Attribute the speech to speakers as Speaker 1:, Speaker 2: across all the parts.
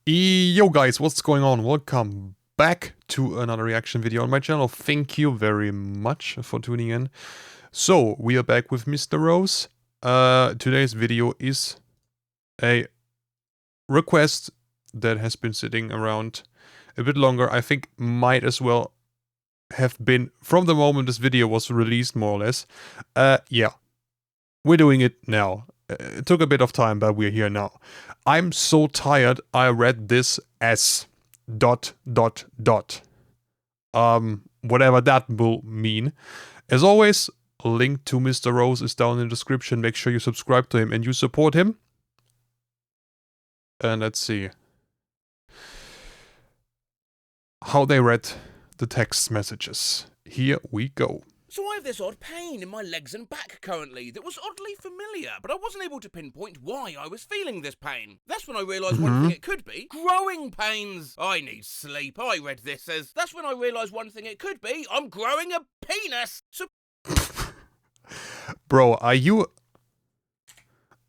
Speaker 1: Yo guys, what's going on? Welcome back to another reaction video on my channel. Thank you very much for tuning in. So, we are back with Mr. Rose. Today's video is a request that has been sitting around a bit longer. I think might as well have been from the moment this video was released, more or less. Yeah, we're doing it now. It took a bit of time, but we're here now. I'm so tired. I read this as ... whatever that will mean. As always, a link to Mr. Rose is down in the description. Make sure you subscribe to him and you support him. And let's see how they read the text messages. Here we go.
Speaker 2: So I have this odd pain in my legs and back currently that was oddly familiar, but I wasn't able to pinpoint why I was feeling this pain. That's when I realised one thing it could be. Growing pains! I need sleep. I read this as, that's when I realised one thing it could be. I'm growing a penis! So
Speaker 1: Bro, are you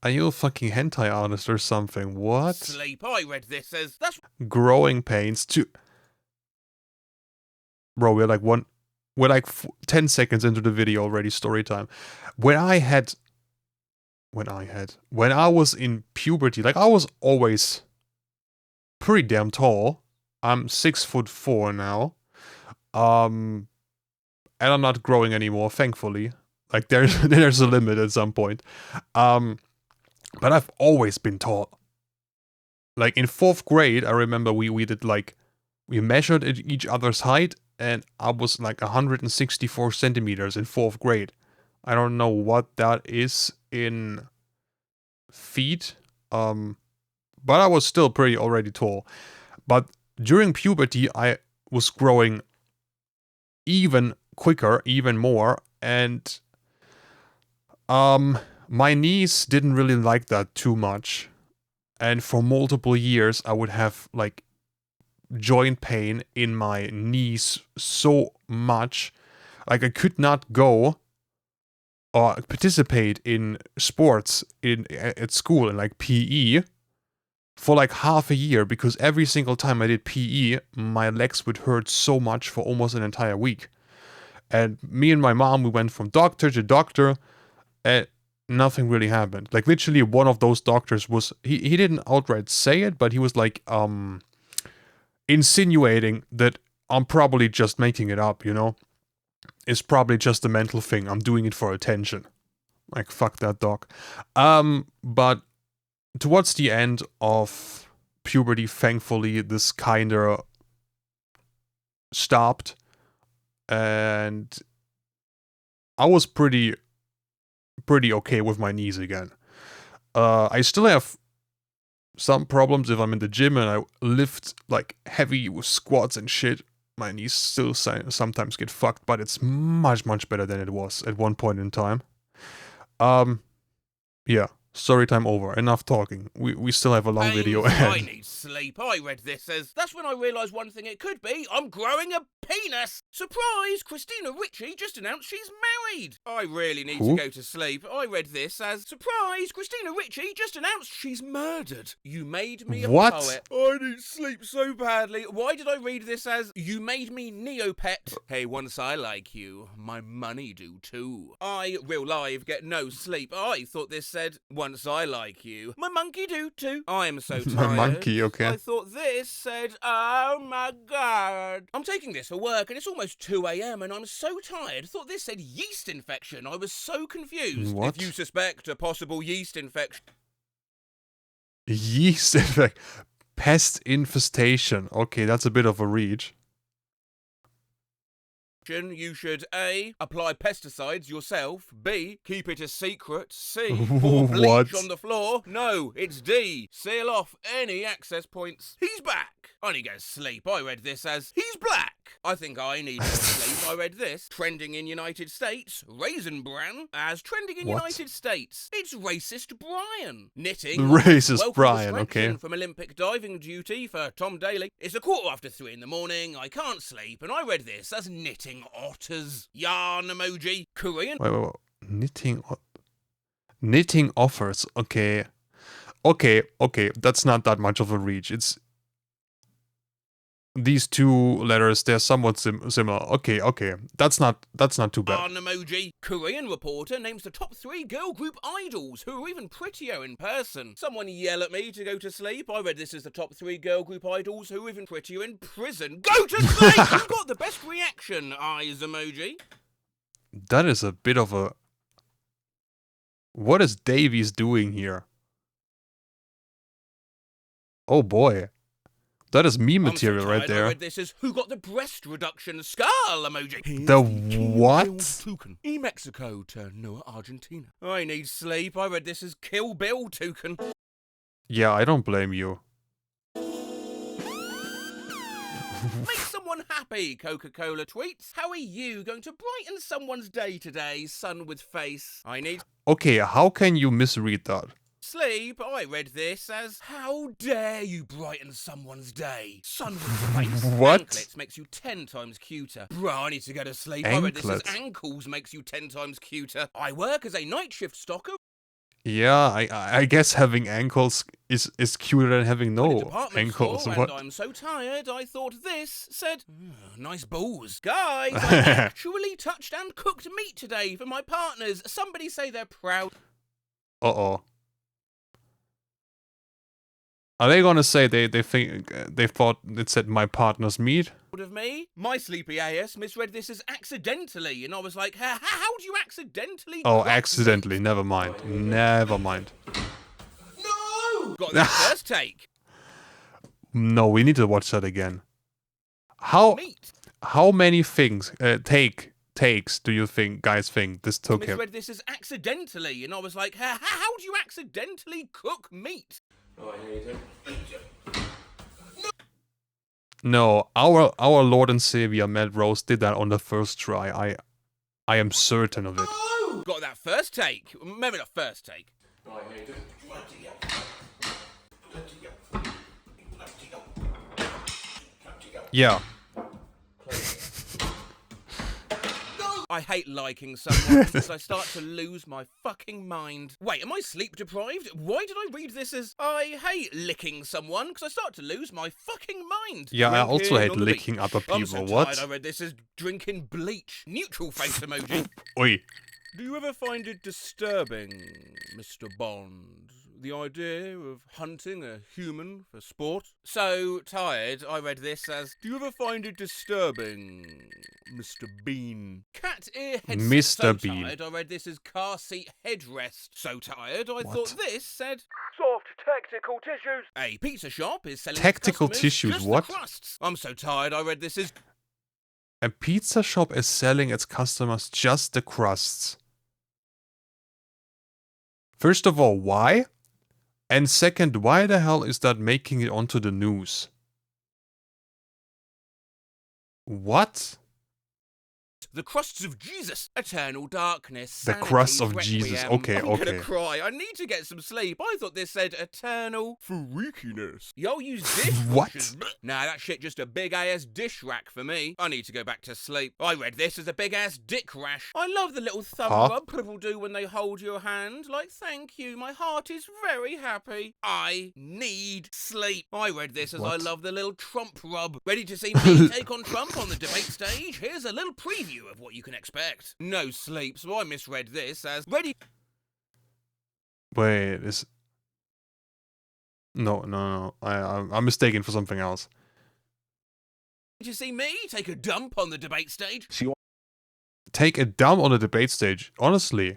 Speaker 1: a fucking hentai artist or something? What?
Speaker 2: Sleep. I read this as, that's...
Speaker 1: Growing pains to... Bro, we're like 10 seconds into the video already, story time. When I was in puberty, like I was always pretty damn tall. I'm 6'4" now. And I'm not growing anymore, thankfully. Like there's a limit at some point. But I've always been tall. Like in 4th grade, I remember we did like, we measured each other's height, and I was like 164 centimeters in 4th grade. I don't know what that is in feet, but I was still pretty already tall. But during puberty, I was growing even quicker, even more, and my knees didn't really like that too much. And for multiple years, I would have like joint pain in my knees so much, like I could not go or participate in sports at school, in like PE, for like half a year, because every single time I did PE, my legs would hurt so much for almost an entire week. And me and my mom, we went from doctor to doctor, and nothing really happened. Like literally one of those doctors was, he didn't outright say it, but he was like, insinuating that I'm probably just making it up, you know? It's probably just a mental thing. I'm doing it for attention. Like, fuck that dog. But towards the end of puberty, thankfully, this kinda stopped. And I was pretty okay with my knees again. I still have some problems if I'm in the gym and I lift like heavy squats and shit. My knees still sometimes get fucked, but it's much better than it was at one point in time. Yeah, story time over. Enough talking. We still have a long video ahead.
Speaker 2: I need sleep. I read this as, that's when I realised one thing it could be. I'm growing a penis! Surprise! Christina Ricci just announced she's married! I really need to go to sleep. I read this as, surprise! Christina Ricci just announced she's murdered. You made me a poet. I need sleep so badly. Why did I read this as, you made me Neopet? Hey, once I like you, my money do too. I, real live, get no sleep. I thought this said, once I like you, my monkey do too. I am so tired.
Speaker 1: My monkey, okay.
Speaker 2: I thought this said, oh my god. I'm taking this for work and it's almost 2 AM and I'm so tired. Thought this said yeast infection. I was so confused.
Speaker 1: What?
Speaker 2: If you suspect a possible yeast infection.
Speaker 1: Yeast infection. Pest infestation. Okay, that's a bit of a reach.
Speaker 2: You should A. Apply pesticides yourself. B. Keep it a secret. C. Pour
Speaker 1: What?
Speaker 2: bleach on the floor. No, it's D. Seal off any access points. He's back. I need to go to sleep. I read this as, he's black. I think I need to sleep. I read this. Trending in United States. Raisin Bran as trending in United States. It's racist Brian. Knitting.
Speaker 1: Racist Brian, okay.
Speaker 2: From Olympic diving duty for Tom Daly. It's 3:15 in the morning. I can't sleep. And I read this as knitting otters. Yarn emoji. Korean.
Speaker 1: Wait. Knitting offers. Okay. That's not that much of a reach. It's these two letters, they're somewhat similar. Okay, that's not too bad.
Speaker 2: An emoji. Korean reporter names the top 3 girl group idols who are even prettier in person. Someone yell at me to go to sleep. I read this as the top 3 girl group idols who are even prettier in prison. Go to sleep! You've got the best reaction, eyes emoji.
Speaker 1: That is a bit of a... What is Davies doing here? Oh boy. That is meme material right there.
Speaker 2: I read this as who got the breast reduction skull emoji.
Speaker 1: Here's the what?
Speaker 2: In Mexico to Noah, Argentina. I need sleep. I read this as Kill Bill Toucan.
Speaker 1: Yeah, I don't blame you.
Speaker 2: Make someone happy, Coca-Cola tweets. How are you going to brighten someone's day today, sun with face? I need...
Speaker 1: Okay, how can you misread that?
Speaker 2: Sleep. I read this as how dare you brighten someone's day. Sun with face.
Speaker 1: What?
Speaker 2: Anklets makes you 10 times cuter. Bro, I need to go to sleep. I read this as ankles makes you 10 times cuter. I work as a night shift stalker.
Speaker 1: Yeah, I guess having ankles is cuter than having no ankles.
Speaker 2: What? And I'm so tired, I thought this said, nice balls. Guys, I actually touched and cooked meat today for my partners. Somebody say they're proud.
Speaker 1: Uh-oh. Are they gonna say they thought it said my partner's meat?
Speaker 2: Of me? My sleepy AS misread this as accidentally, and I was like, how do you accidentally?
Speaker 1: Oh, accidentally. Never mind. Never mind.
Speaker 2: No! Got the first take.
Speaker 1: No, we need to watch that again. How many things takes do you guys think this took him?
Speaker 2: I misread this as accidentally, and I was like, how do you accidentally cook meat? Oh, I hate it.
Speaker 1: No, our Lord and Savior Melrose did that on the first try. I am certain of it.
Speaker 2: Oh! Got that first take. Maybe not first take. Oh, I hate it.
Speaker 1: Yeah.
Speaker 2: I hate liking someone because I start to lose my fucking mind. Wait, am I sleep deprived? Why did I read this as I hate licking someone because I start to lose my fucking mind?
Speaker 1: Yeah, I also hate licking other people.
Speaker 2: I'm so
Speaker 1: what?
Speaker 2: Tired. I read this as drinking bleach. Neutral face emoji.
Speaker 1: Oi.
Speaker 2: Do you ever find it disturbing, Mr. Bond? The idea of hunting a human for sport? So tired, I read this as, do you ever find it disturbing, Mr. Bean? Cat ear headset.
Speaker 1: Mr. Bean.
Speaker 2: Tired, I read this as car seat headrest. So tired, I thought this said,
Speaker 3: soft tactical tissues.
Speaker 2: A pizza shop is selling
Speaker 1: tactical tissues,
Speaker 2: just
Speaker 1: what?
Speaker 2: The crusts. I'm so tired, I read this as,
Speaker 1: a pizza shop is selling its customers just the crusts. First of all, why? And second, why the hell is that making it onto the news? What?
Speaker 2: The crusts of Jesus, eternal darkness.
Speaker 1: The crusts of Jesus. Okay,
Speaker 2: I'm
Speaker 1: okay.
Speaker 2: gonna cry. I need to get some sleep. I thought this said eternal freakiness. Y'all use dish
Speaker 1: What?
Speaker 2: Nah, that shit just a big ass dish rack for me. I need to go back to sleep. I read this as a big ass dick rash. I love the little thumb rub people do when they hold your hand. Like, thank you. My heart is very happy. I need sleep. I read this as I love the little Trump rub. Ready to see me take on Trump on the debate stage? Here's a little preview of what you can expect. No sleep, so I misread this as ready.
Speaker 1: Wait, is... No. I'm mistaken for something else.
Speaker 2: To see me take a dump on the debate stage?
Speaker 1: Take a dump on the debate stage? Honestly.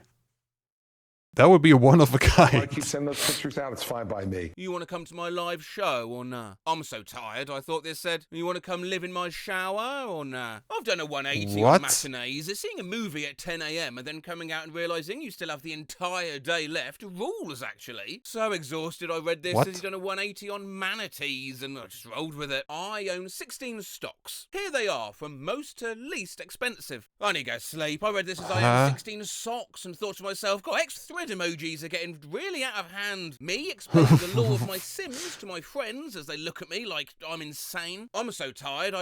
Speaker 1: That would be a one of a kind.
Speaker 3: I keep sending those pictures out, it's fine by me.
Speaker 2: You want to come to my live show or nah? I'm so tired, I thought this said, you want to come live in my shower or nah? I've done a 180 on matinees. It's seeing a movie at 10 AM and then coming out and realising you still have the entire day left. Rules, actually. So exhausted, I read this as you've done a 180 on manatees and I just rolled with it. I own 16 stocks. Here they are, from most to least expensive. I need to go sleep. I read this as I own 16 socks and thought to myself, got extra thread emojis are getting really out of hand. Me explaining the law of my Sims to my friends as they look at me like I'm insane. I'm so tired.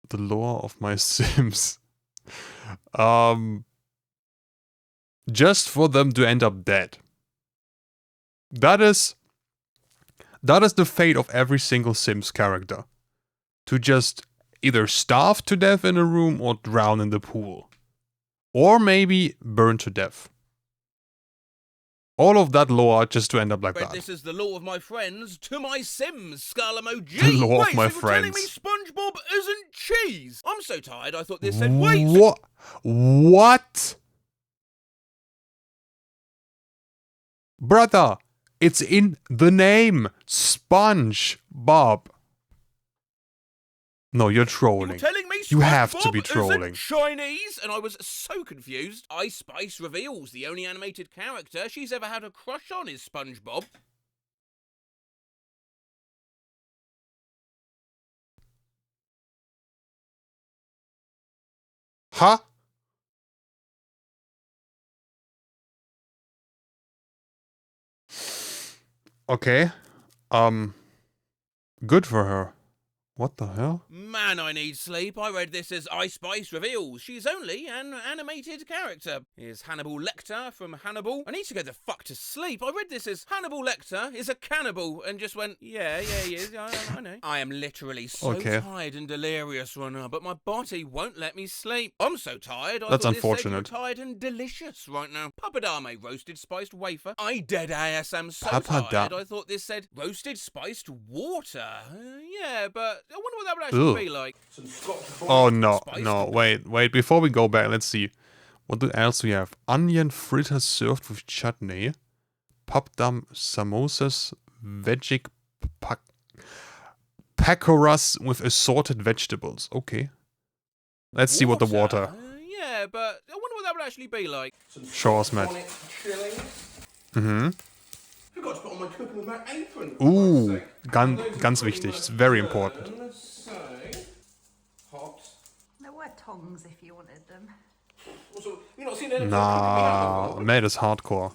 Speaker 1: The law of my Sims. Just for them to end up dead. That is the fate of every single Sims character. to just either starve to death in a room or drown in the pool. Or maybe burn to death. All of that lore just to end up like
Speaker 2: Read
Speaker 1: that.
Speaker 2: this is the law of my friends to my Sims, Scarlamo G.
Speaker 1: The law of
Speaker 2: Wait,
Speaker 1: my
Speaker 2: so you're telling me
Speaker 1: friends.
Speaker 2: SpongeBob isn't cheese? I'm so tired, I thought this said wait.
Speaker 1: What? What? Brother, it's in the name. SpongeBob. No, you're
Speaker 2: You're
Speaker 1: trolling.
Speaker 2: telling me
Speaker 1: You have to
Speaker 2: SpongeBob
Speaker 1: be trolling.
Speaker 2: isn't Chinese? And I was so confused. Ice Spice reveals the only animated character she's ever had a crush on is SpongeBob.
Speaker 1: Huh? Okay. Good for her. What the hell?
Speaker 2: Man, I need sleep. I read this as Ice Spice reveals she's only an animated character. Here's Hannibal Lecter from Hannibal. I need to go the fuck to sleep. I read this as Hannibal Lecter is a cannibal and just went, yeah, he is. I know. I am literally so tired and delirious right now, but my body won't let me sleep. I'm so tired.
Speaker 1: That's
Speaker 2: thought this said you were
Speaker 1: unfortunate.
Speaker 2: tired and delicious right now. Papadame roasted spiced wafer. I dead ass am so
Speaker 1: Papada-
Speaker 2: tired. I thought this said roasted spiced water. Yeah, but I wonder what that would actually be like.
Speaker 1: Oh no,
Speaker 2: Spiced.
Speaker 1: no, wait, before we go back, let's see. What else do we have? Onion fritters served with chutney. Papdam samosas, veggie pakoras with assorted vegetables. Okay. Let's see what the water.
Speaker 2: Yeah, but I wonder what that would actually be like.
Speaker 1: Show us, Matt. Mm-hmm.
Speaker 2: Forgot to put on my cooking with my apron.
Speaker 1: Ooh, ganz wichtig. It's very important.
Speaker 4: There were tongs if you wanted them.
Speaker 2: You not seen any
Speaker 1: Nah, Matt is hardcore.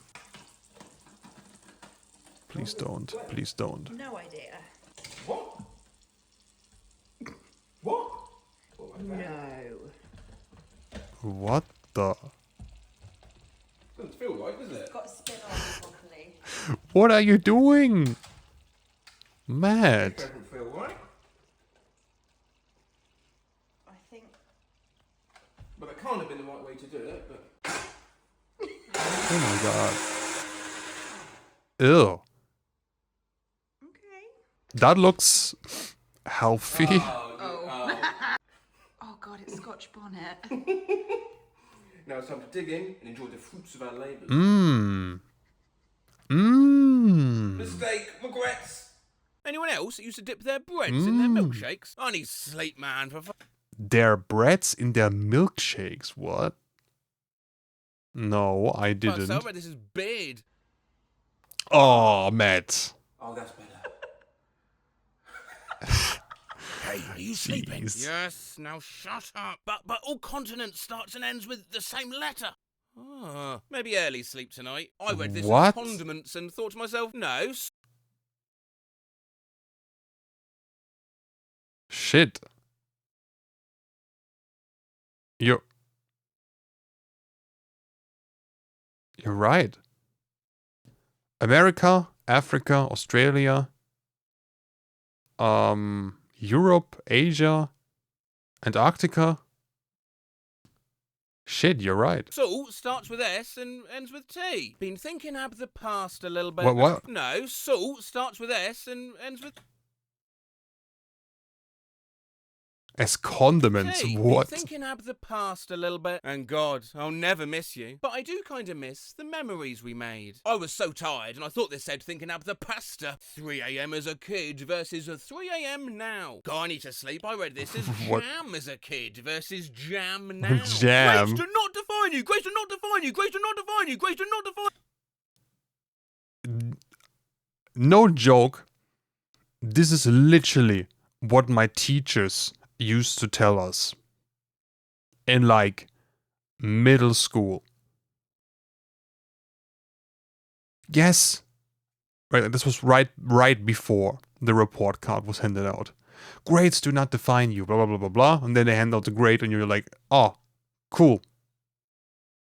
Speaker 1: Please don't. Please don't.
Speaker 4: No idea.
Speaker 2: What? What?
Speaker 4: No.
Speaker 1: What the?
Speaker 2: Doesn't feel right, does it?
Speaker 4: Got to spin on properly.
Speaker 1: What are you doing? Matt.
Speaker 2: Doesn't feel right.
Speaker 4: I think.
Speaker 2: But it can't have been the right way to do it, but...
Speaker 1: Oh my god. Ew.
Speaker 4: Okay.
Speaker 1: That looks healthy.
Speaker 4: Oh god, it's Scotch bonnet.
Speaker 2: Now it's time to dig in and enjoy the fruits of our labours.
Speaker 1: Mmm. Mmm.
Speaker 2: Mistake, regrets. Anyone else that used to dip their breads in their milkshakes? I need sleep, man, for
Speaker 1: Their breads in their milkshakes. What? No, I didn't.
Speaker 2: So this is beard.
Speaker 1: Oh, Matt.
Speaker 2: Oh, that's better. Hey, are you sleeping?
Speaker 1: Jeez.
Speaker 2: Yes, now shut up. But all consonants starts and ends with the same letter. Oh, maybe early sleep tonight. I read this as
Speaker 1: What?
Speaker 2: condiments and thought to myself, no.
Speaker 1: Shit. You're right. America, Africa, Australia, Europe, Asia, Antarctica. Shit, you're right.
Speaker 2: Salt starts with S and ends with T. Been thinking of the past a little bit.
Speaker 1: What?
Speaker 2: No, salt starts with S and ends with
Speaker 1: As condiments,
Speaker 2: T.
Speaker 1: what?
Speaker 2: Been thinking of the past a little bit. And God, I'll never miss you. But I do kind of miss the memories we made. I was so tired and I thought this said thinking of the pasta. 3 a.m. as a kid versus a 3 a.m. now. God, I need to sleep. I read this as
Speaker 1: What?
Speaker 2: jam as a kid versus jam now.
Speaker 1: Jam.
Speaker 2: Grace to not define you. Grace to not define you. Grace to not define you. Grace to not define
Speaker 1: No joke. This is literally what my teachers used to tell us in like middle school. Yes. Right, this was right before the report card was handed out. Grades do not define you, blah blah blah blah blah. And then they hand out the grade and you're like, oh, cool.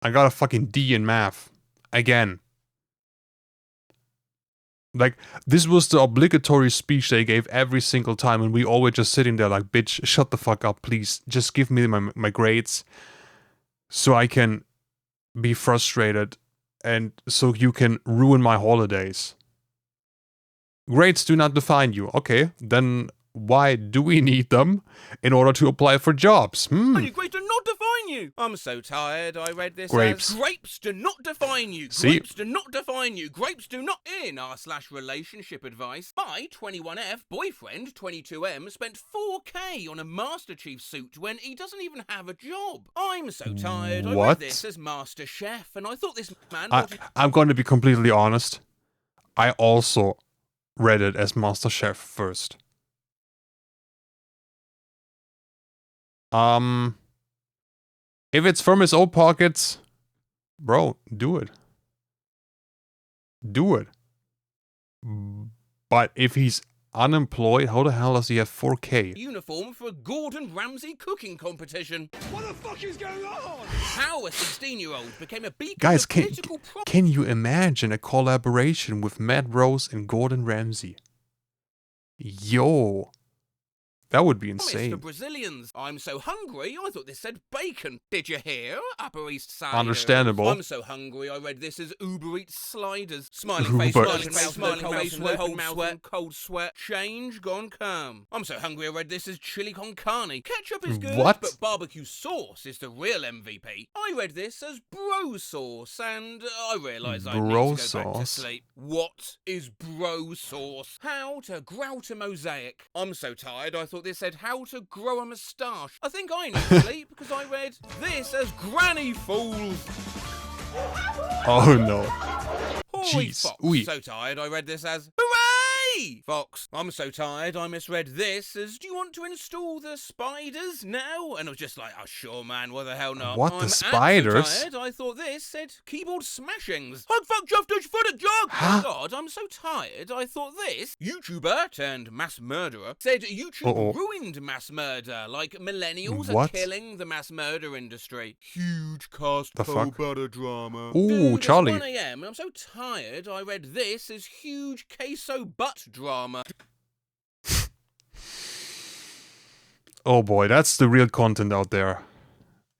Speaker 1: I got a fucking D in math. Again. Like, this was the obligatory speech they gave every single time, and we always just sitting there like, bitch, shut the fuck up, please. Just give me my grades so I can be frustrated and so you can ruin my holidays. Grades do not define you. Okay, then why do we need them in order to apply for jobs?
Speaker 2: Your grades do not define you. I'm so tired. I read this
Speaker 1: Grapes.
Speaker 2: as grapes do not define you.
Speaker 1: See?
Speaker 2: Grapes do not define you. Grapes do not. In r/relationship advice, my 21F boyfriend 22M spent 4K on a Master Chief suit when he doesn't even have a job. I'm so tired. I read
Speaker 1: What?
Speaker 2: this as Master Chef, and I thought this man.
Speaker 1: I'm going to be completely honest. I also read it as Master Chef first. If it's from his own pockets, bro, do it. Do it. But if he's unemployed, how the hell does he have 4K?
Speaker 2: Uniform for a Gordon Ramsay cooking competition.
Speaker 3: What the fuck is going on?
Speaker 2: How a 16-year-old became a beacon
Speaker 1: Guys,
Speaker 2: of political
Speaker 1: can you imagine a collaboration with Matt Rose and Gordon Ramsay? Yo. That would be insane.
Speaker 2: For Brazilians. I'm so hungry, I thought this said bacon. Did you hear? Upper East Side.
Speaker 1: Understandable.
Speaker 2: I'm so hungry, I read this as Uber Eats sliders. Smiling face,
Speaker 1: Uber
Speaker 2: smiling
Speaker 1: Eats.
Speaker 2: face, smiling face, cold sweat, cold sweat. Change gone calm. I'm so hungry, I read this as chili con carne. Ketchup is good,
Speaker 1: What?
Speaker 2: but barbecue sauce is the real MVP. I read this as bro sauce, and I realised I need to go back to
Speaker 1: sauce?
Speaker 2: sleep. What is bro sauce? How to grout a mosaic. I'm so tired, I thought this said how to grow a moustache. I think I need sleep because I read this as granny fools.
Speaker 1: Oh no.
Speaker 2: Holy
Speaker 1: Jeez.
Speaker 2: Fox.
Speaker 1: Ooh.
Speaker 2: So tired, I read this as hooray! Fox. I'm so tired, I misread this as do you want to install the spiders now? And I was just like, oh sure man, what the hell not?
Speaker 1: What, the
Speaker 2: I'm
Speaker 1: spiders?
Speaker 2: So tired, I thought this said keyboard smashings. Hug fuck chuff douche foot a jog!
Speaker 1: Huh?
Speaker 2: Oh god, I'm so tired, I thought this YouTuber turned mass murderer said YouTube
Speaker 1: Uh-oh.
Speaker 2: ruined mass murder, like millennials are
Speaker 1: What?
Speaker 2: killing the mass murder industry. Huge cast
Speaker 1: The fuck?
Speaker 2: butter drama.
Speaker 1: Ooh,
Speaker 2: Dude,
Speaker 1: Charlie.
Speaker 2: It's 1 a.m. and I'm so tired I read this as huge queso butt drama.
Speaker 1: Oh boy, that's the real content out there.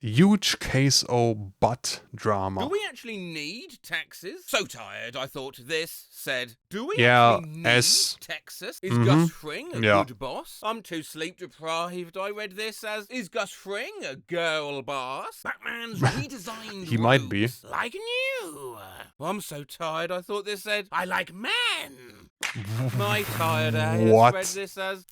Speaker 1: Huge queso butt drama.
Speaker 2: Do we actually need taxes? So tired, I thought this said, do we
Speaker 1: Yeah,
Speaker 2: actually need
Speaker 1: S.
Speaker 2: Texas? Is Gus Fring a
Speaker 1: Yeah.
Speaker 2: good boss? I'm too sleep deprived. I read this as, is Gus Fring a girl boss? Batman's redesigned
Speaker 1: He might be.
Speaker 2: robes like new. I'm so tired, I thought this said, I like men. My tired ass
Speaker 1: What?
Speaker 2: read this as,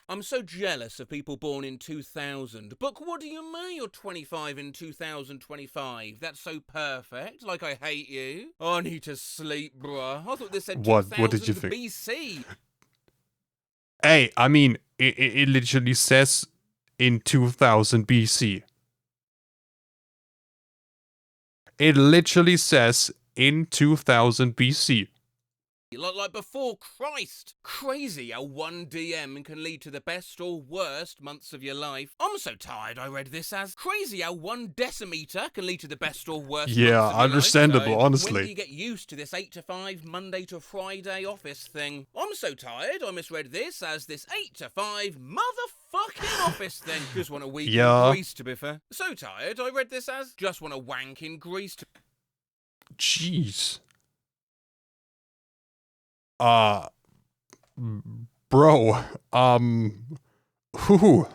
Speaker 2: I'm so jealous of people born in 2000. But what do you mean you're 25 in 2025? That's so perfect. Like I hate you. I need to sleep, bruh. I thought this said
Speaker 1: What
Speaker 2: 2000
Speaker 1: did you think?
Speaker 2: BC.
Speaker 1: Hey, I mean, it literally says in 2000 BC. It literally says in 2000 BC.
Speaker 2: Like before Christ. Crazy how one DM can lead to the best or worst months of your life. I'm so tired I read this as crazy how one decimeter can lead to the best or worst months of your life.
Speaker 1: understandable,
Speaker 2: So,
Speaker 1: honestly.
Speaker 2: When do you get used to this 8 to 5 Monday to Friday office thing? I'm so tired I misread this as this 8 to 5 motherfucking office thing. Just want a week
Speaker 1: Yeah.
Speaker 2: in Greece to be fair. So tired I read this as just want a wank in Greece to
Speaker 1: Jeez. Bro, whew.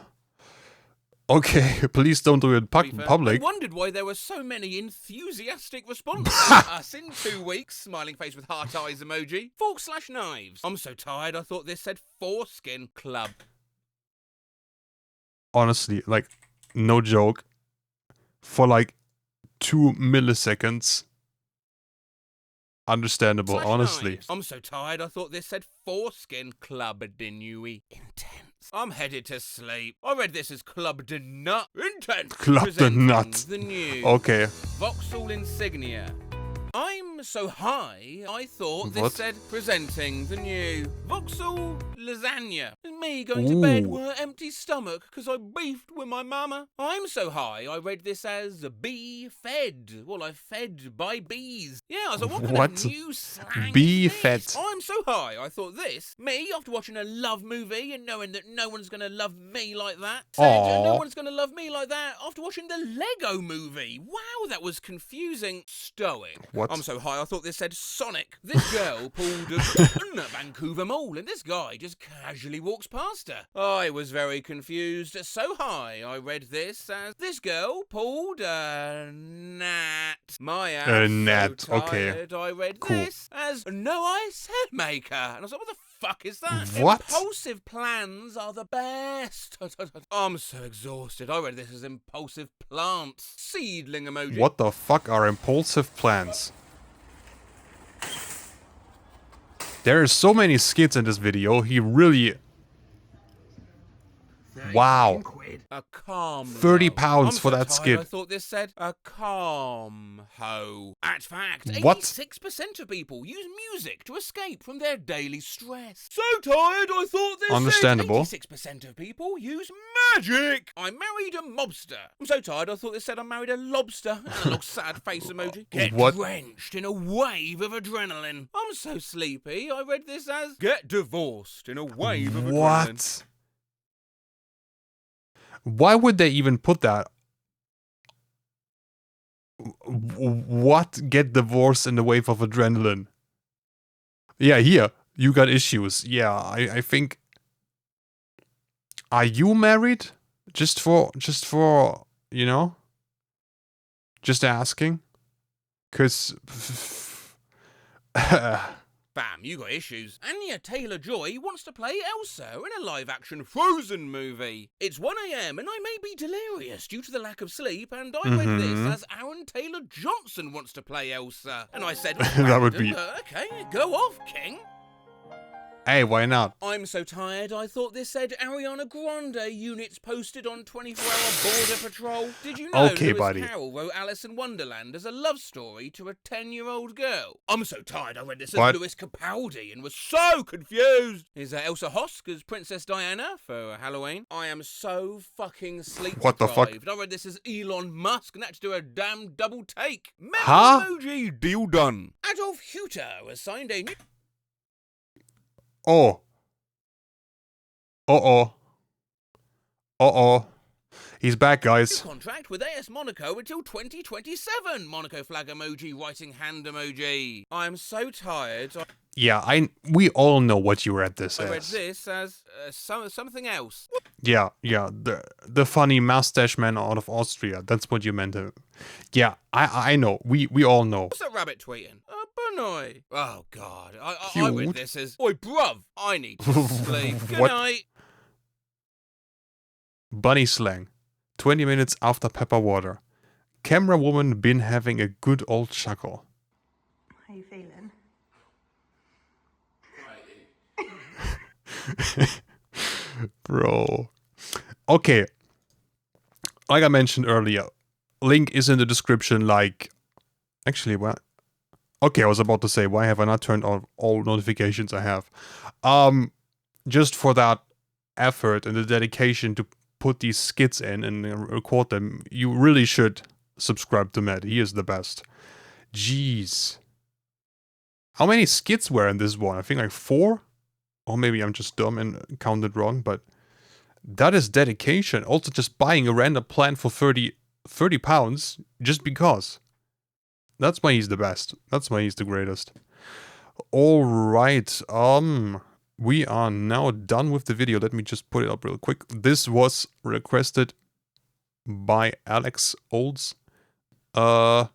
Speaker 1: Okay, please don't do it in
Speaker 2: be fair.
Speaker 1: public.
Speaker 2: I wondered why there were so many enthusiastic responses to us in 2 weeks. Smiling face with heart eyes emoji. Fork/knives. I'm so tired I thought this said foreskin club.
Speaker 1: Honestly, like, no joke. For like 2 milliseconds. Understandable,
Speaker 2: Slash
Speaker 1: honestly.
Speaker 2: knives. I'm so tired I thought this said foreskin club de nuit. Intense. I'm headed to sleep. I read this as club de nut. Intense.
Speaker 1: Club de
Speaker 2: Presenting
Speaker 1: nut.
Speaker 2: The new
Speaker 1: Okay.
Speaker 2: Vauxhall insignia. I'm so high, I thought this
Speaker 1: What?
Speaker 2: said presenting the new Vauxhall lasagna. Me going to bed
Speaker 1: Ooh.
Speaker 2: with an empty stomach because I beefed with my mama. I'm so high, I read this as bee fed. Well, I fed by bees. Yeah, I was like, what kind
Speaker 1: What?
Speaker 2: of new slang
Speaker 1: Bee
Speaker 2: is
Speaker 1: fed.
Speaker 2: this? I'm so high, I thought this. Me, after watching a love movie and knowing that no one's going to love me like that. Said, no
Speaker 1: Aw.
Speaker 2: one's going to love me like that after watching the Lego movie. Wow, that was confusing. Stoic.
Speaker 1: What?
Speaker 2: I'm so high, I thought this said Sonic. This girl pulled a gun at Vancouver Mall and this guy just casually walks past her. I was very confused. So high, I read this as this girl pulled a gnat. My ass.
Speaker 1: A gnat,
Speaker 2: So
Speaker 1: okay.
Speaker 2: tired, I read
Speaker 1: Cool.
Speaker 2: this as no ice head maker. And I was like, what the fuck is that?
Speaker 1: What?
Speaker 2: Impulsive plans are the best. I'm so exhausted. I read this as impulsive plants. Seedling emoji.
Speaker 1: What the fuck are impulsive plans? There are so many skits in this video. He really... Wow.
Speaker 2: A calm
Speaker 1: 30
Speaker 2: hoe.
Speaker 1: pounds
Speaker 2: I'm
Speaker 1: for
Speaker 2: so
Speaker 1: that
Speaker 2: tired,
Speaker 1: skit.
Speaker 2: I thought this said a calm hoe. At fact,
Speaker 1: What?
Speaker 2: 86% of people use music to escape from their daily stress. So tired, I thought this
Speaker 1: Understandable.
Speaker 2: said 86% of people use magic. I married a mobster. I'm so tired, I thought this said I married a lobster. And a little sad face emoji. Get
Speaker 1: What?
Speaker 2: drenched in a wave of adrenaline. I'm so sleepy, I read this as get divorced in a wave of adrenaline.
Speaker 1: What? Why would they even put that? What? Get divorced in the wave of adrenaline? Yeah, here. You got issues. Yeah, I think... Are you married? Just for, you know? Just asking? 'Cause...
Speaker 2: Bam, you got issues. Anya Taylor-Joy wants to play Elsa in a live-action Frozen movie. It's 1 AM and I may be delirious due to the lack of sleep, and I read this as Aaron Taylor-Johnson wants to play Elsa. And I said,
Speaker 1: That would be-
Speaker 2: okay, go off, King.
Speaker 1: Hey, why not?
Speaker 2: I'm so tired, I thought this said Ariana Grande units posted on 24-hour border patrol. Did you know
Speaker 1: Okay,
Speaker 2: Lewis
Speaker 1: buddy.
Speaker 2: Carroll wrote Alice in Wonderland as a love story to a 10-year-old girl? I'm so tired, I read this as
Speaker 1: What?
Speaker 2: Lewis Capaldi and was so confused. Is Elsa Hosk as Princess Diana for Halloween? I am so fucking sleep
Speaker 1: What the fuck?
Speaker 2: deprived. I read this as Elon Musk and had to do a damn double take. Memo
Speaker 1: Huh?
Speaker 2: emoji, deal done. Adolf Hitler was signed a new...
Speaker 1: Oh. Uh-oh. Uh-oh. He's back, guys.
Speaker 2: contract with AS Monaco until 2027. Monaco flag emoji, writing hand emoji. I'm so tired.
Speaker 1: Yeah, we all know what you read this
Speaker 2: I read
Speaker 1: as.
Speaker 2: this as something else.
Speaker 1: Yeah, the funny mustache man out of Austria. That's what you meant. Yeah, I know. We all know.
Speaker 2: What's that rabbit tweeting? Benoy. Oh God, I
Speaker 1: Cute.
Speaker 2: read this as oi bruv. I need to sleep. Good
Speaker 1: What?
Speaker 2: night.
Speaker 1: Bunny slang. 20 minutes after pepper water. Camera woman been having a good old chuckle.
Speaker 4: How you feeling?
Speaker 1: Bro. Okay. Like I mentioned earlier, link is in the description. Like, actually, what? Okay, I was about to say, why have I not turned on all notifications I have? Just for that effort and the dedication to put these skits in and record them, you really should subscribe to Matt. He is the best. Jeez. How many skits were in this one? I think like 4? Or maybe I'm just dumb and counted wrong, but that is dedication. Also just buying a random plant for 30 pounds just because. That's why he's the best. That's why he's the greatest. Alright, we are now done with the video. Let me just put it up real quick. This was requested by Alex Olds. Yeah,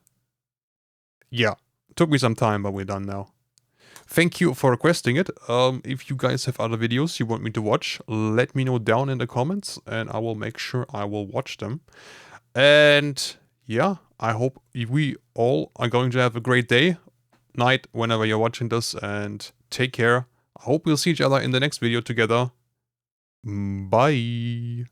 Speaker 1: took me some time, but we're done now. Thank you for requesting it. If you guys have other videos you want me to watch, let me know down in the comments and I will make sure I will watch them. And yeah, I hope we all are going to have a great day, night, whenever you're watching this, and take care. I hope we'll see each other in the next video together. Bye.